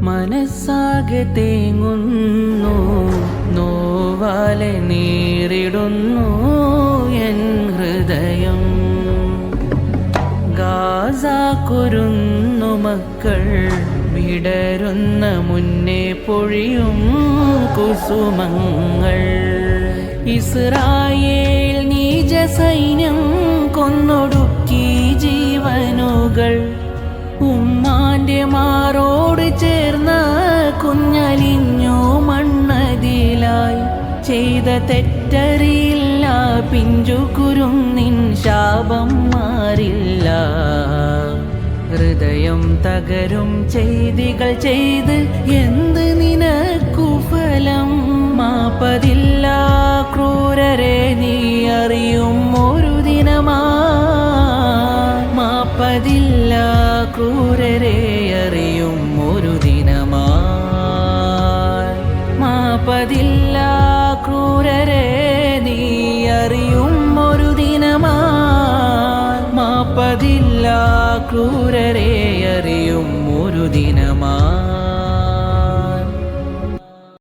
മനസ്സാകെ തേങ്ങുന്നു, നോവാലെ നീറിടുന്നു N ഹൃദയം. Gaza കുരുന്നു മക്കൾ വിടരുന്ന മുന്നേ പൊഴിയും കുസുമങ്ങൾ. ഇസ്രായേൽ നീച സൈന്യം കൊന്നൊടുക്കി ജീവനുകൾ. ഉമ്മാന്റെ മാറോട് ചേർന്ന കുഞ്ഞലിഞ്ഞു മണ്ണതിലായി. ചെയ്ത തെറ്ററിയില്ല പിഞ്ചു കുരുന്നിൻ ശാപം മാറില്ല. ഹൃദയം തകരും ചെയ്തികൾ ചെയ്ത് എന്ത് നിനക്കു ഫലം? മാപ്പതില്ല ക്രൂരരെ നീ അറിയും ഒരു ദിനമാ. മാപ്പതില്ല ക്രൂരരെ അറിയും ഒരു ദിനമാ. മാപ്പതില്ല ക്രൂരരെ നീ അറിയും ഒരു ദിനമാ. മാപ്പതില്ല ക്രൂരരെ